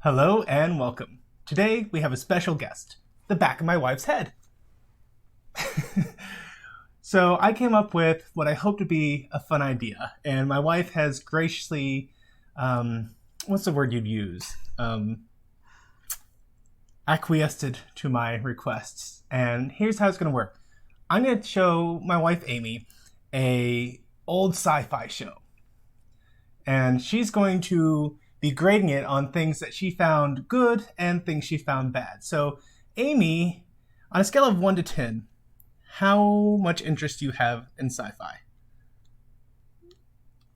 Hello and welcome. Today we have a special guest, the back of my wife's head. So I came up with what I hope to be a fun idea, and my wife has graciously, what's the word you'd use? Acquiesced to my requests. And here's how it's going to work. I'm going to show my wife Amy a old sci-fi show, and she's going to be grading it on things that she found good and things she found bad. So, Amy, on a scale of 1 to 10, how much interest do you have in sci-fi?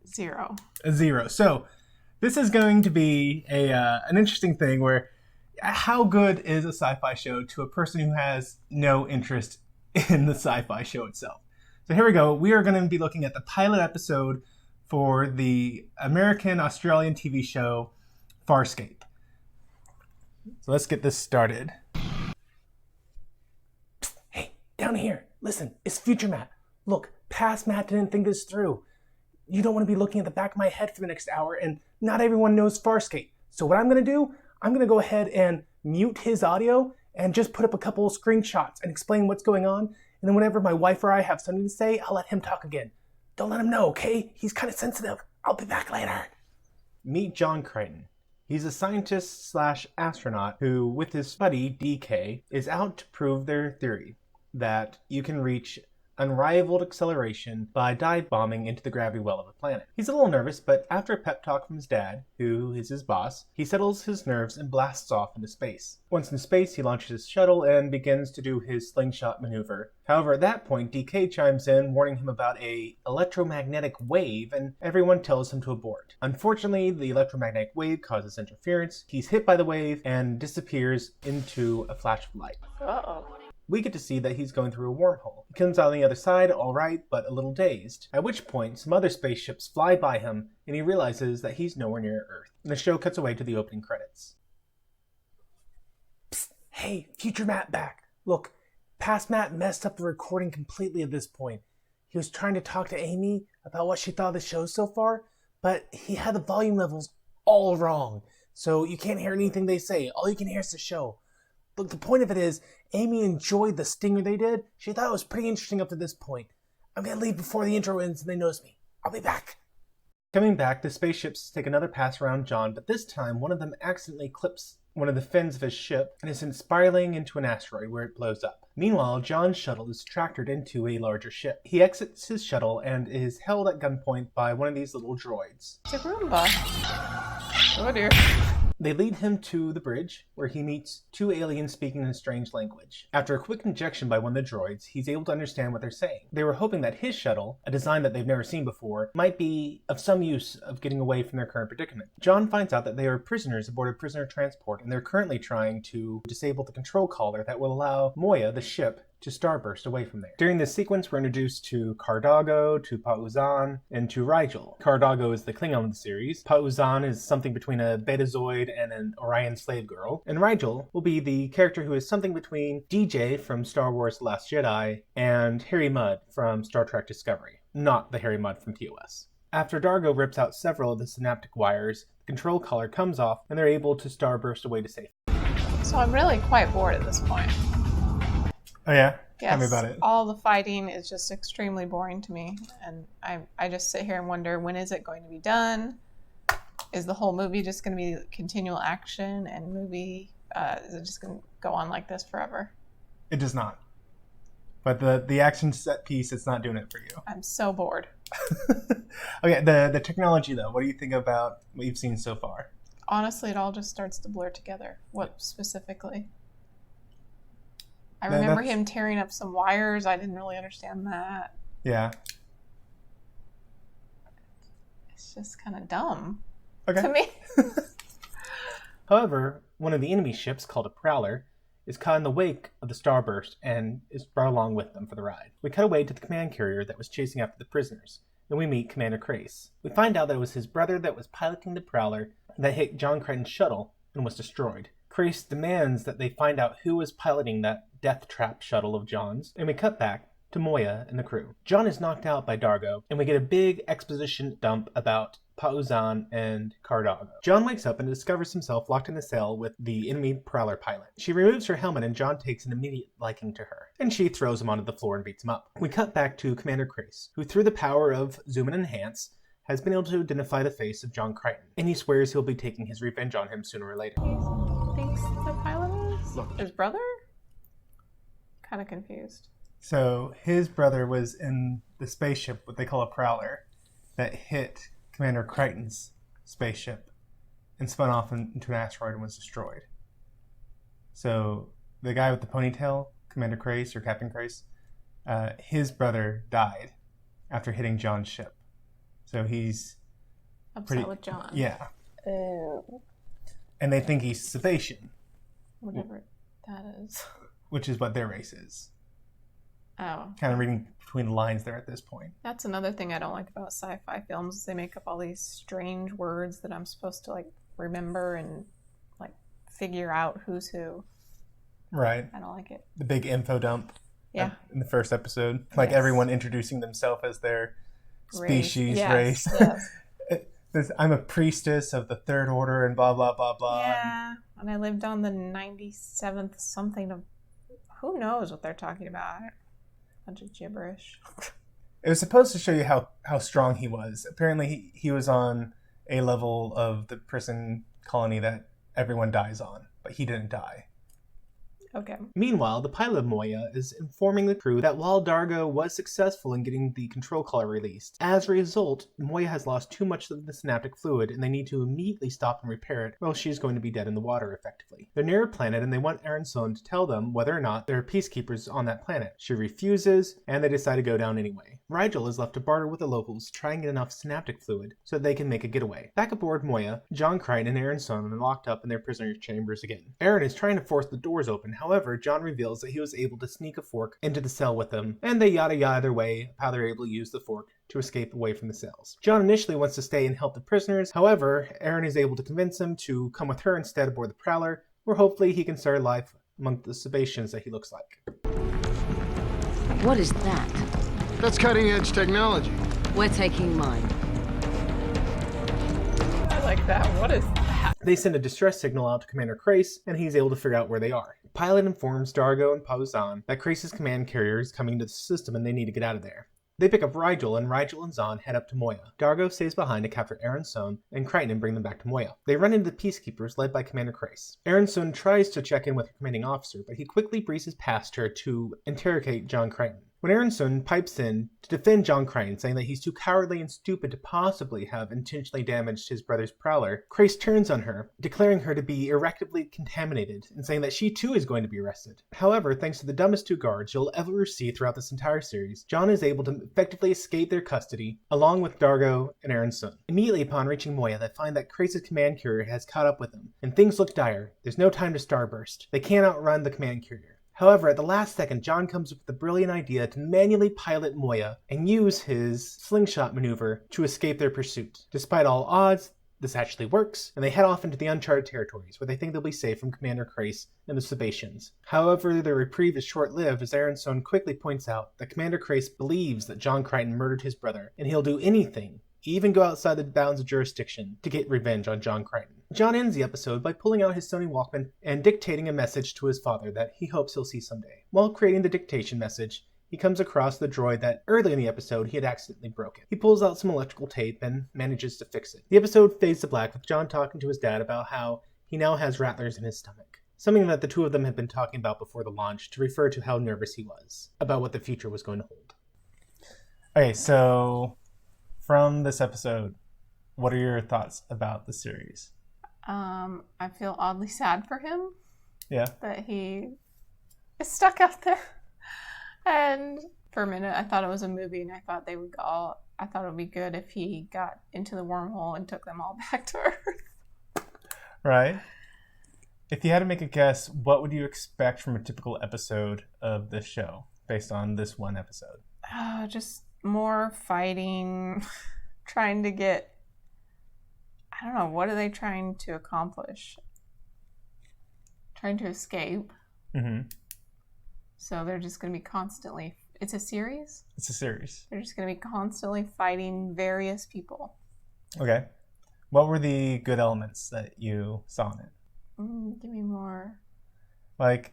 0. A 0. So, this is going to be an interesting thing where how good is a sci-fi show to a person who has no interest in the sci-fi show itself? So here we go. We are going to be looking at the pilot episode for the American-Australian TV show Farscape. So let's get this started. Psst, hey, down here. Listen, it's future Matt. Look, past Matt didn't think this through. You don't want to be looking at the back of my head for the next hour, and not everyone knows Farscape. So what I'm going to do, I'm going to go ahead and mute his audio and just put up a couple of screenshots and explain what's going on. And then whenever my wife or I have something to say, I'll let him talk again. Don't let him know, okay? He's kind of sensitive. I'll be back later. Meet John Crichton. He's a scientist/astronaut who, with his buddy DK, is out to prove their theory that you can reach unrivaled acceleration by dive bombing into the gravity well of a planet. He's a little nervous, but after a pep talk from his dad, who is his boss, he settles his nerves and blasts off into space. Once in space, he launches his shuttle and begins to do his slingshot maneuver. However, at that point, DK chimes in, warning him about an electromagnetic wave, and everyone tells him to abort. Unfortunately, the electromagnetic wave causes interference. He's hit by the wave and disappears into a flash of light. Uh-oh. We get to see that he's going through a wormhole. He comes out on the other side, all right, but a little dazed. At which point, some other spaceships fly by him, and he realizes that he's nowhere near Earth. And the show cuts away to the opening credits. Psst, hey, future Matt back. Look, past Matt messed up the recording completely at this point. He was trying to talk to Amy about what she thought of the show so far, but he had the volume levels all wrong. So you can't hear anything they say. All you can hear is the show. Look, the point of it is, Amy enjoyed the stinger they did. She thought it was pretty interesting up to this point. I'm going to leave before the intro ends and they notice me. I'll be back. Coming back, the spaceships take another pass around John, but this time one of them accidentally clips one of the fins of his ship and is sent spiraling into an asteroid where it blows up. Meanwhile, John's shuttle is tractored into a larger ship. He exits his shuttle and is held at gunpoint by one of these little droids. It's a Roomba. Oh dear. They lead him to the bridge, where he meets two aliens speaking in a strange language. After a quick injection by one of the droids, he's able to understand what they're saying. They were hoping that his shuttle, a design that they've never seen before, might be of some use of getting away from their current predicament. John finds out that they are prisoners aboard a prisoner transport, and they're currently trying to disable the control collar that will allow Moya, the ship, to starburst away from there. During this sequence, we're introduced to Cardago, to Pauzan, and to Rigel. Cardago is the Klingon of the series. Pauzan is something between a Betazoid and an Orion slave girl. And Rigel will be the character who is something between DJ from Star Wars The Last Jedi and Harry Mudd from Star Trek Discovery. Not the Harry Mudd from TOS. After Dargo rips out several of the synaptic wires, the control collar comes off and they're able to starburst away to safety. So I'm really quite bored at this point. Oh yeah? Yes, Tell me about it. all the fighting is just extremely boring to me. And I just sit here and wonder, when is it going to be done? Is the whole movie just going to be continual action and movie? Is it just going to go on like this forever? It does not. But the action set piece, it's not doing it for you. I'm so bored. Okay, the technology though, what do you think about what you've seen so far? Honestly, it all just starts to blur together. What specifically? I remember him tearing up some wires. I didn't really understand that. Yeah. It's just kind of dumb Okay. to me. However, one of the enemy ships, called a Prowler, is caught in the wake of the starburst and is brought along with them for the ride. We cut away to the command carrier that was chasing after the prisoners, and we meet Commander Crace. We find out that it was his brother that was piloting the Prowler that hit John Crichton's shuttle and was destroyed. Crace demands that they find out who was piloting that death trap shuttle of John's, and we cut back to Moya and the crew. John is knocked out by Dargo, and we get a big exposition dump about Pauzan, and Cardago. John wakes up and discovers himself locked in a cell with the enemy Prowler pilot. She removes her helmet and John takes an immediate liking to her, and she throws him onto the floor and beats him up. We cut back to Commander Crace, who through the power of Zoom and Enhance has been able to identify the face of John Crichton, and he swears he'll be taking his revenge on him sooner or later. He thinks the pilot is Look. his brother? Kind of confused. So his brother was in the spaceship, what they call a Prowler, that hit Commander Crichton's spaceship and spun off into an asteroid and was destroyed. So the guy with the ponytail, Commander Crace or Captain Crace, his brother died after hitting John's ship. So he's Upset with John. Yeah. Oh. And they think he's Sebastian. Whatever that is. Which is what their race is. Oh. Kind of reading between the lines there at this point. That's another thing I don't like about sci-fi films. They make up all these strange words that I'm supposed to like remember and like figure out who's who. Right. I don't like it. The big info dump. Yeah. In the first episode. Like everyone introducing themselves as their species, race. Yes. I'm a priestess of the Third Order and blah, blah, blah, blah. Yeah. And I lived on the 97th something of... Who knows what they're talking about? Bunch of gibberish. It was supposed to show you how strong he was. Apparently he was on a level of the prison colony that everyone dies on, but he didn't die. Okay. Meanwhile, the pilot of Moya is informing the crew that while Dargo was successful in getting the control collar released, as a result, Moya has lost too much of the synaptic fluid and they need to immediately stop and repair it, or else she's going to be dead in the water effectively. They're near a planet and they want Aronson to tell them whether or not there are peacekeepers on that planet. She refuses, and they decide to go down anyway. Rigel is left to barter with the locals to try and get enough synaptic fluid so that they can make a getaway. Back aboard Moya, John Crichton and Aronson are locked up in their prisoner chambers again. Aaron is trying to force the doors open. However, John reveals that he was able to sneak a fork into the cell with them, and they yada yada their way how they're able to use the fork to escape away from the cells. John initially wants to stay and help the prisoners. However, Aaron is able to convince him to come with her instead aboard the Prowler, where hopefully he can start a life among the Sebastians that he looks like. What is that? That's cutting-edge technology. We're taking mine. I like that. What is that? They send a distress signal out to Commander Crace, and he's able to figure out where they are. The pilot informs Dargo and Pauzan that Crace's command carrier is coming into the system and they need to get out of there. They pick up Rigel and Zahn head up to Moya. Dargo stays behind to capture Aronson and Crichton and bring them back to Moya. They run into the peacekeepers led by Commander Crace. Aronson tries to check in with her commanding officer, but he quickly breezes past her to interrogate John Crichton. When Aronson pipes in to defend John Crichton, saying that he's too cowardly and stupid to possibly have intentionally damaged his brother's Prowler, Crace turns on her, declaring her to be irreparably contaminated and saying that she too is going to be arrested. However, thanks to the dumbest two guards you'll ever see throughout this entire series, John is able to effectively escape their custody, along with Dargo and Aronson. Immediately upon reaching Moya, they find that Crace's command carrier has caught up with them, and things look dire. There's no time to starburst. They can't outrun the command carrier. However, at the last second, John comes up with the brilliant idea to manually pilot Moya and use his slingshot maneuver to escape their pursuit. Despite all odds, this actually works, and they head off into the uncharted territories, where they think they'll be safe from Commander Crace and the Sebastians. However, their reprieve is short-lived, as Aronson quickly points out that Commander Crace believes that John Crichton murdered his brother, and he'll do anything, even go outside the bounds of jurisdiction, to get revenge on John Crichton. John ends the episode by pulling out his Sony Walkman and dictating a message to his father that he hopes he'll see someday. While creating the dictation message, he comes across the droid that early in the episode he had accidentally broken. He pulls out some electrical tape and manages to fix it. The episode fades to black with John talking to his dad about how he now has rattlers in his stomach. Something that the two of them had been talking about before the launch to refer to how nervous he was about what the future was going to hold. Okay, so from this episode, what are your thoughts about the series? I feel oddly sad for him. Yeah. That he is stuck out there. And for a minute, I thought it was a movie, and I thought I thought it would be good if he got into the wormhole and took them all back to Earth. Right. If you had to make a guess, what would you expect from a typical episode of this show based on this one episode? Just more fighting, trying to get... I don't know, what are they trying to accomplish? Trying to escape. Mm-hmm. So they're just going to be constantly... It's a series? It's a series. They're just going to be constantly fighting various people. Okay. What were the good elements that you saw in it? Give me more. Like,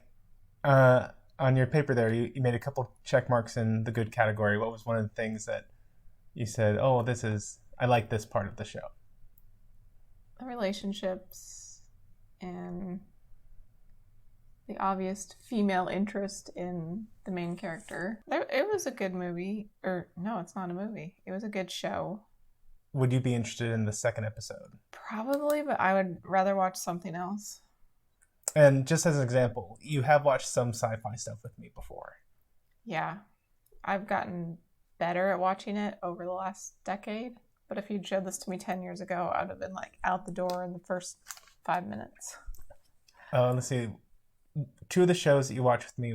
on your paper there, you made a couple check marks in the good category. What was one of the things that you said, oh, I like this part of the show? The relationships and the obvious female interest in the main character. It was a good movie. Or, no, it's not a movie. It was a good show. Would you be interested in the second episode? Probably, but I would rather watch something else. And just as an example, you have watched some sci-fi stuff with me before. Yeah. I've gotten better at watching it over the last decade. But if you'd showed this to me 10 years ago, I'd have been like out the door in the first 5 minutes. Let's see. 2 of the shows that you watched with me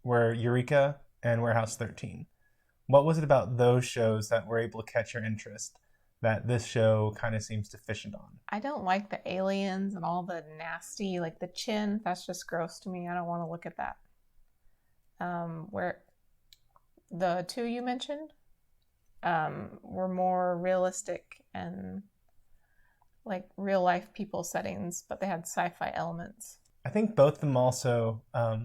were Eureka and Warehouse 13. What was it about those shows that were able to catch your interest that this show kind of seems deficient on? I don't like the aliens and all the nasty, like the chin. That's just gross to me. I don't want to look at that. Where the 2 you mentioned were more realistic and like real life people settings, but they had sci-fi elements. I think both of them also, I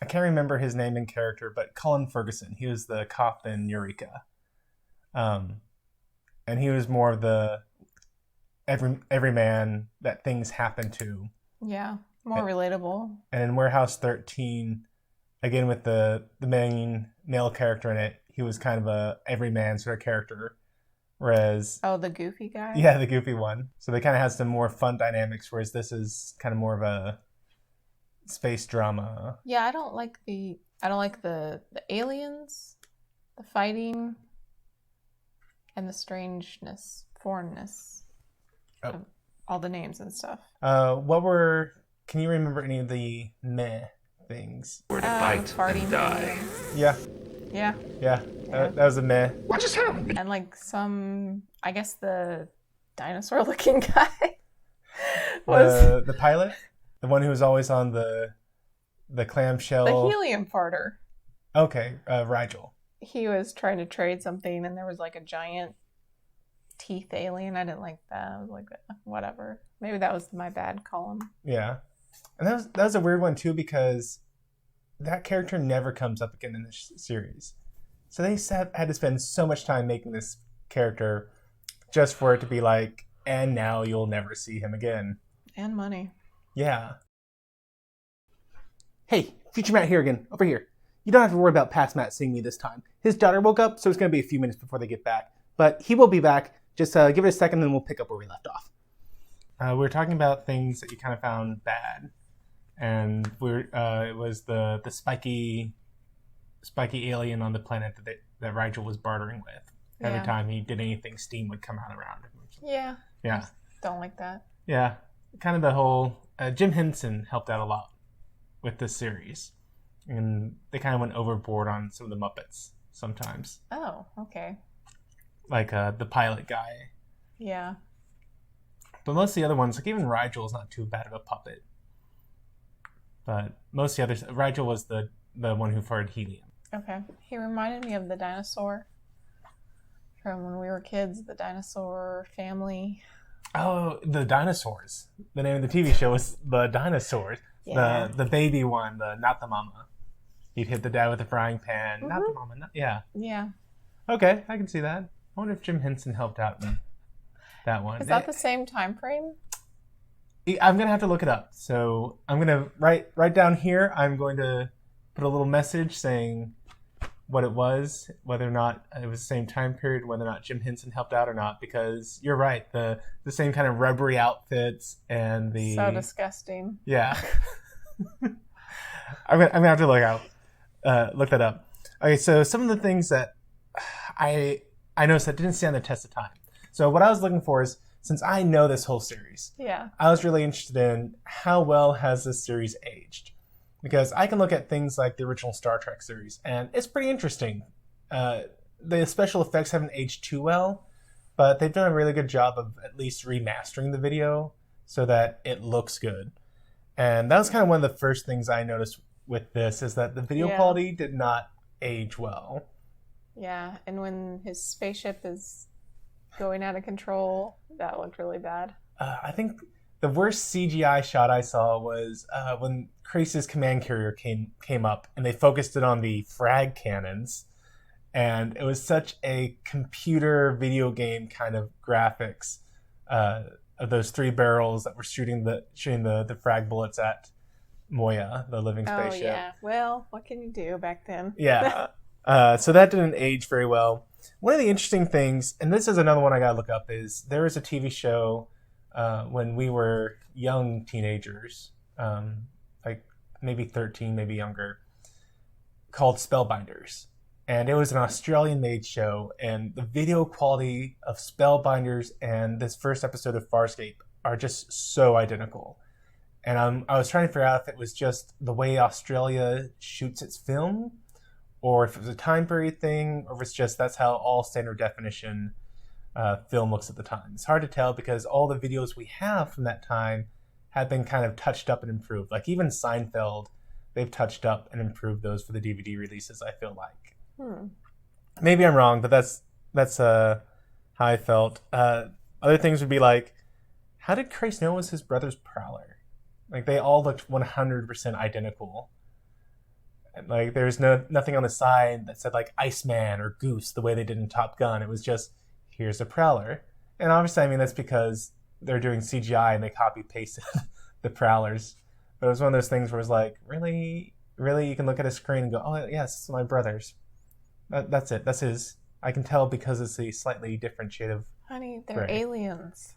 can't remember his name and character, but Colin Ferguson, he was the cop in Eureka. And he was more of the every man that things happen to. Yeah, more relatable. And in Warehouse 13, again with the main male character in it, he was kind of a everyman sort of character. Whereas... Oh, the goofy guy? Yeah, the goofy one. So they kind of had some more fun dynamics, whereas this is kind of more of a space drama. Yeah, I don't like the aliens, the fighting, and the strangeness, foreignness of all the names and stuff. Can you remember any of the meh things? Where to fight farting and die. Yeah. Yeah. Yeah. That was a meh. What just happened? And like I guess the dinosaur looking guy was The pilot? The one who was always on the clamshell. the helium farter. Okay, Rigel. He was trying to trade something and there was like a giant teeth alien. I didn't like that. I was like, whatever. Maybe that was my bad column. Yeah. And that was a weird one too, because that character never comes up again in this series. So they had to spend so much time making this character just for it to be like, and now you'll never see him again. And money. Yeah. Hey, Future Matt here again. Over here. You don't have to worry about past Matt seeing me this time. His daughter woke up, so it's going to be a few minutes before they get back. But he will be back. Just give it a second, and then we'll pick up where we left off. We were talking about things that you kind of found bad. And it was the spiky alien on the planet that Rigel was bartering with. Every time he did anything, steam would come out around him. Yeah. Yeah. Don't like that. Yeah. Kind of the whole... Jim Henson helped out a lot with this series. And they kind of went overboard on some of the Muppets sometimes. Oh, okay. Like the pilot guy. Yeah. But most of the other ones, like even Rigel is not too bad of a puppet. But most of the others, Rigel was the one who fired helium. Okay. He reminded me of the dinosaur from when we were kids, the dinosaur family. Oh, the dinosaurs. The name of the TV show was The Dinosaurs. Yeah. The baby one, not the mama. He'd hit the dad with a frying pan. Mm-hmm. Not the mama. Yeah. Yeah. Okay, I can see that. I wonder if Jim Henson helped out in that one. Is that the same time frame? I'm going to have to look it up. So I'm going to write down here. I'm going to put a little message saying what it was, whether or not it was the same time period, whether or not Jim Henson helped out or not, because you're right. The same kind of rubbery outfits and the... So disgusting. Yeah. I'm gonna have to look that up. Okay, so some of the things that I noticed that didn't stand the test of time. So what I was looking for is, since I know this whole series, yeah, I was really interested in how well has this series aged. Because I can look at things like the original Star Trek series, and it's pretty interesting. The special effects haven't aged too well, but they've done a really good job of at least remastering the video so that it looks good. And that was kind of one of the first things I noticed with this, is that the video quality did not age well. Yeah, and when his spaceship is going out of control. That looked really bad. I think the worst CGI shot I saw was when Krace's command carrier came up, and they focused it on the frag cannons, and it was such a computer video game kind of graphics of those 3 barrels that were shooting the frag bullets at Moya, the living spaceship. Oh yeah. Well, what can you do back then? Yeah. So that didn't age very well. One of the interesting things, and this is another one I gotta look up, is there was a TV show when we were young teenagers, like maybe 13, maybe younger, called Spellbinders. And it was an Australian-made show, and the video quality of Spellbinders and this first episode of Farscape are just so identical. And I was trying to figure out if it was just the way Australia shoots its film, or if it was a time period thing, or if it's just that's how all standard definition film looks at the time. It's hard to tell because all the videos we have from that time have been kind of touched up and improved. Like even Seinfeld, they've touched up and improved those for the DVD releases, I feel like. Maybe I'm wrong, but that's how I felt. Other things would be like, how did Krace know it was his brother's Prowler? Like they all looked 100% identical. And, like there's nothing on the side that said like Iceman or Goose the way they did in Top Gun. It was just, here's a Prowler. And obviously, I mean, that's because they're doing CGI and they copy pasted the Prowlers. But it was one of those things where it's like, really, you can look at a screen and go, oh yes, it's my brother's. That's it. That's his. I can tell because it's a slightly different shade of Honey, they're gray. aliens.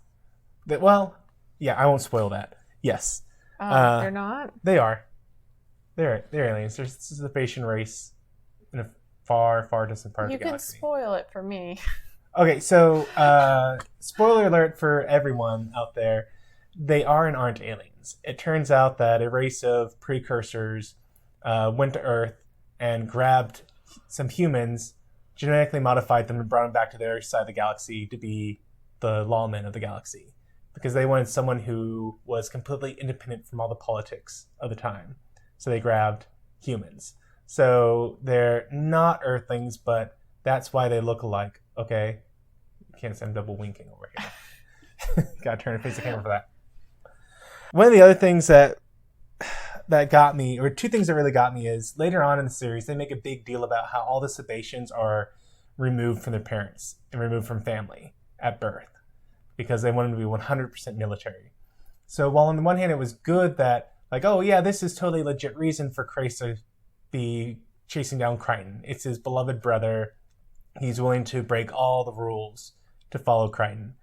Well, yeah, I won't spoil that. Yes. They're not? They are. They're aliens. This is the Bayesian race in a far, far distant part of You the can galaxy. spoil it for me. Okay, so spoiler alert for everyone out there. They are and aren't aliens. It turns out that a race of precursors went to Earth and grabbed some humans, genetically modified them, and brought them back to their side of the galaxy to be the lawmen of the galaxy. Because they wanted someone who was completely independent from all the politics of the time. So they grabbed humans. So they're not Earthlings, but that's why they look alike. Okay? You can't say I'm double winking over here. Gotta turn and face the camera for that. One of the other things that got me, or 2 things that really got me, is later on in the series, they make a big deal about how all the Sebaceans are removed from their parents and removed from family at birth because they want them to be 100% military. So while on the one hand it was good that, like, oh yeah, this is totally legit reason for Krace to be chasing down Crichton. It's his beloved brother. He's willing to break all the rules to follow Crichton.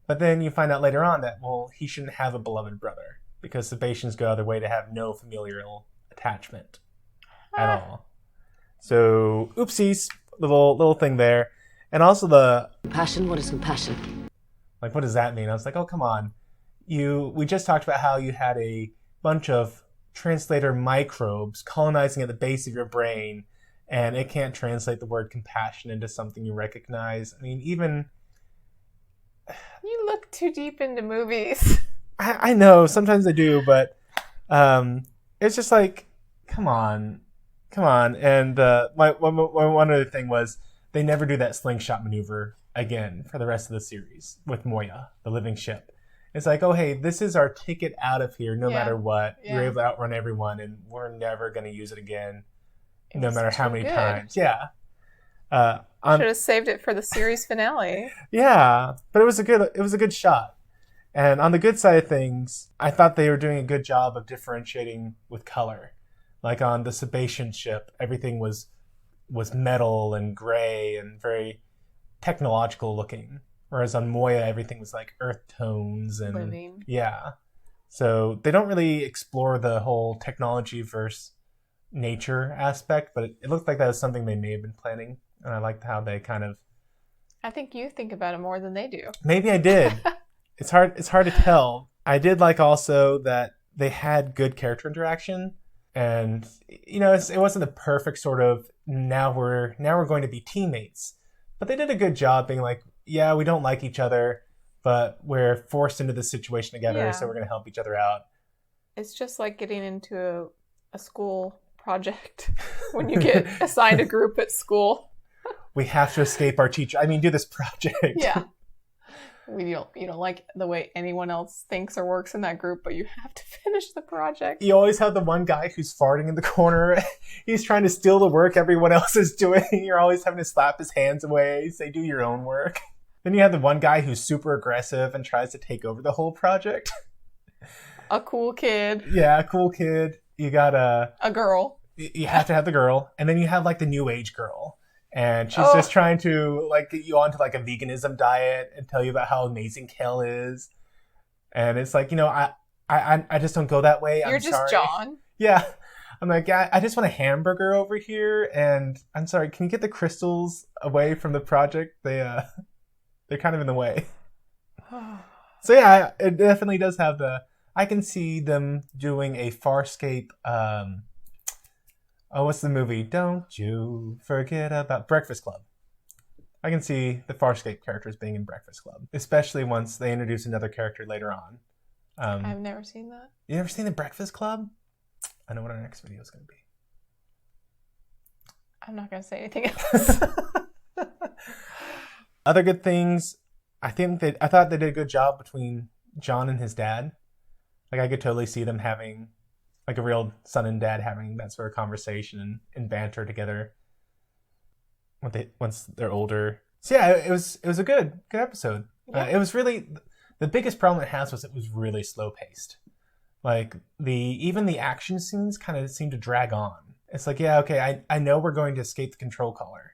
But then you find out later on that, well, he shouldn't have a beloved brother because Sebaceans go out of their way to have no familial attachment at all. So, oopsies, little thing there. And also Compassion? What is compassion? like, what does that mean? I was like, oh, come on. We just talked about how you had a bunch of translator microbes colonizing at the base of your brain, and it can't translate the word compassion into something you recognize. I mean, even... You look too deep into movies. I know, sometimes I do, but it's just like, come on. And one other thing was they never do that slingshot maneuver again for the rest of the series with Moya, the living ship. It's like, oh, hey, this is our ticket out of here no matter what. Yeah. You're able to outrun everyone, and we're never going to use it again, It no was matter how too many good. times. Yeah. Should have saved it for the series finale. Yeah, but it was a good shot. And on the good side of things, I thought they were doing a good job of differentiating with color. Like on the Sebacean ship, everything was metal and gray and very technological looking. Whereas on Moya, everything was like earth tones and Living. yeah. So they don't really explore the whole technology versus nature aspect, but it looked like that was something they may have been planning. And I liked how they kind of... I think you think about it more than they do. Maybe I did. It's hard to tell. I did like also that they had good character interaction, and you know, it wasn't the perfect sort of now we're going to be teammates, but they did a good job being like, yeah, we don't like each other, but we're forced into this situation together, so we're going to help each other out. It's just like getting into a school project when you get assigned a group at school. We have to escape our teacher. I mean, do this project. Yeah. You don't like the way anyone else thinks or works in that group, but you have to finish the project. You always have the one guy who's farting in the corner. He's trying to steal the work everyone else is doing. You're always having to slap his hands away, say, do your own work. Then you have the one guy who's super aggressive and tries to take over the whole project. A cool kid. Yeah, a cool kid. You got a girl. You have to have the girl. And then you have like the new age girl. And she's just trying to like get you onto like a veganism diet and tell you about how amazing kale is. And it's like, I just don't go that way. You're I'm just sorry. John. Yeah. I'm like, I just want a hamburger over here. And I'm sorry, can you get the crystals away from the project? They're kind of in the way. So yeah, it definitely does have I can see them doing a Farscape, what's the movie? Don't you forget about Breakfast Club. I can see the Farscape characters being in Breakfast Club, especially once they introduce another character later on. I've never seen that. You never seen the Breakfast Club? I know what our next video is going to be. I'm not going to say anything else. Other good things, I thought they did a good job between John and his dad. Like I could totally see them having like a real son and dad having that sort of conversation and banter together once they're older. So yeah, it was a good episode. Yeah. It was really, the biggest problem it has was it was really slow paced. Like even the action scenes kind of seemed to drag on. It's like, yeah, okay, I know we're going to escape the control collar,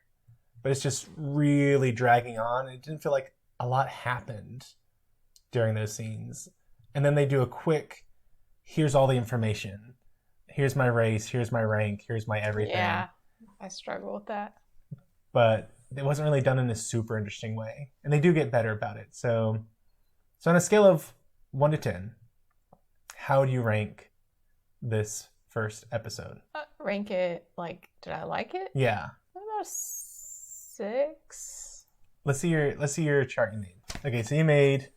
but it's just really dragging on. It didn't feel like a lot happened during those scenes. And then they do a quick, here's all the information. Here's my race, here's my rank, here's my everything. Yeah, I struggle with that. But it wasn't really done in a super interesting way. And they do get better about it. So on a scale of 1 to 10, how do you rank this first episode? Rank it like, did I like it? Yeah. About 6. Let's see your chart you made. Okay, so you made,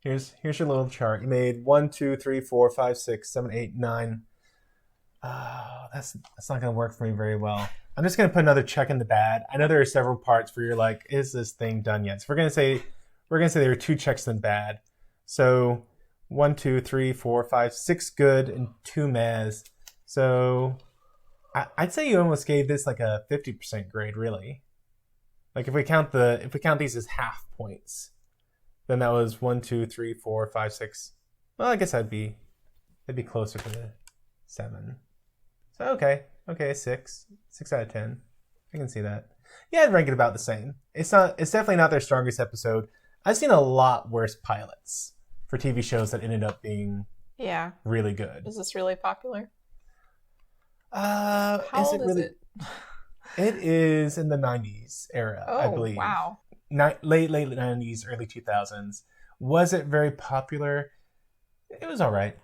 here's your little chart. You made 1, 2, 3, 4, 5, 6, 7, 8, 9. Oh, that's not gonna work for me very well. I'm just gonna put another check in the bad. I know there are several parts where you're like, is this thing done yet? So we're gonna say there are 2 checks in the bad. So 1, 2, 3, 4, 5, 6 good and 2 mehs. So I'd say you almost gave this like a 50% grade, really. Like if we count these as half points, then that was 1, 2, 3, 4, 5, 6. Well, I guess that'd be closer to the 7. So okay, 6 out of 10. I can see that. Yeah, I'd rank it about the same. It's definitely not their strongest episode. I've seen a lot worse pilots for TV shows that ended up being really good. Is this really popular? How old is it? It is in the 90s era, I believe. Wow. Late 90s, early 2000s. Was it very popular? It was all right.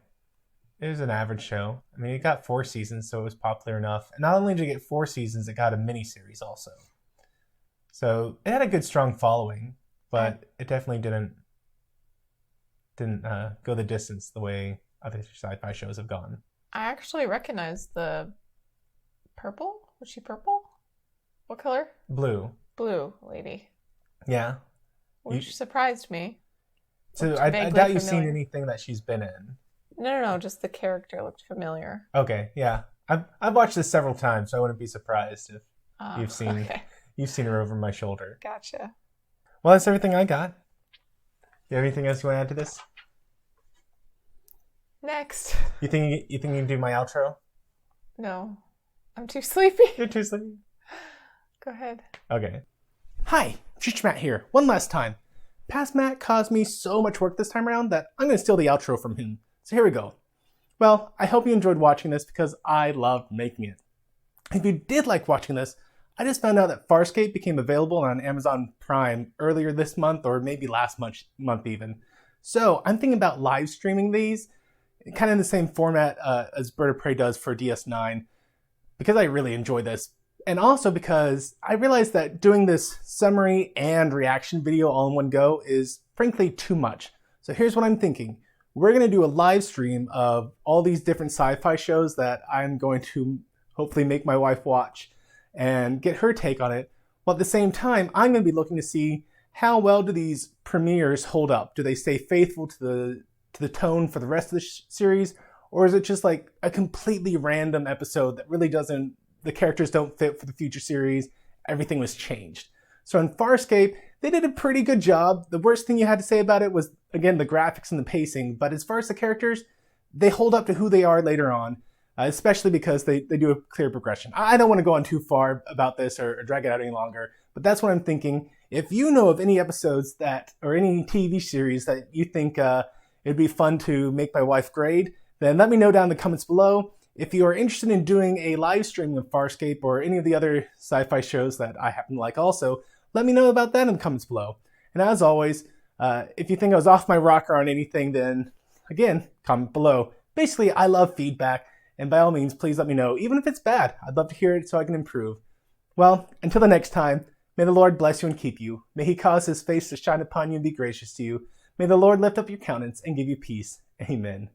It was an average show. I mean, it got 4 seasons, so it was popular enough. And not only did it get 4 seasons, it got a miniseries also. So it had a good, strong following, but it definitely didn't go the distance the way other sci-fi shows have gone. I actually recognize the purple. Was she purple? What color? Blue. Blue lady. Yeah. Which surprised me. So I doubt you've seen anything that she's been in. No. Just the character looked familiar. Okay, yeah. I've watched this several times, so I wouldn't be surprised if you've seen her over my shoulder. Gotcha. Well, that's everything I got. You have anything else you want to add to this? Next. You think you can do my outro? No. I'm too sleepy. You're too sleepy. Go ahead. Okay. Hi, Future Matt here. One last time. Past Matt caused me so much work this time around that I'm going to steal the outro from him. So here we go. Well, I hope you enjoyed watching this because I loved making it. If you did like watching this, I just found out that Farscape became available on Amazon Prime earlier this month or maybe last month even. So I'm thinking about live streaming these, kind of in the same format as Bird of Prey does for DS9, because I really enjoy this. And also because I realized that doing this summary and reaction video all in one go is frankly too much. So here's what I'm thinking. We're going to do a live stream of all these different sci-fi shows that I'm going to hopefully make my wife watch and get her take on it. While at the same time, I'm going to be looking to see how well do these premieres hold up? Do they stay faithful to the tone for the rest of the series? Or is it just like a completely random episode that really doesn't, the characters don't fit for the future series, everything was changed? So in Farscape, they did a pretty good job. The worst thing you had to say about it was, again, the graphics and the pacing. But as far as the characters, they hold up to who they are later on, especially because they do a clear progression. I don't want to go on too far about this or drag it out any longer, but that's what I'm thinking. If you know of any episodes that, or any TV series that you think it'd be fun to make my wife grade, then let me know down in the comments below. If you are interested in doing a live stream of Farscape or any of the other sci-fi shows that I happen to like also, let me know about that in the comments below. And as always, if you think I was off my rocker on anything, then again, comment below. Basically, I love feedback, and by all means, please let me know, even if it's bad. I'd love to hear it so I can improve. Well, until the next time, may the Lord bless you and keep you. May he cause his face to shine upon you and be gracious to you. May the Lord lift up your countenance and give you peace. Amen.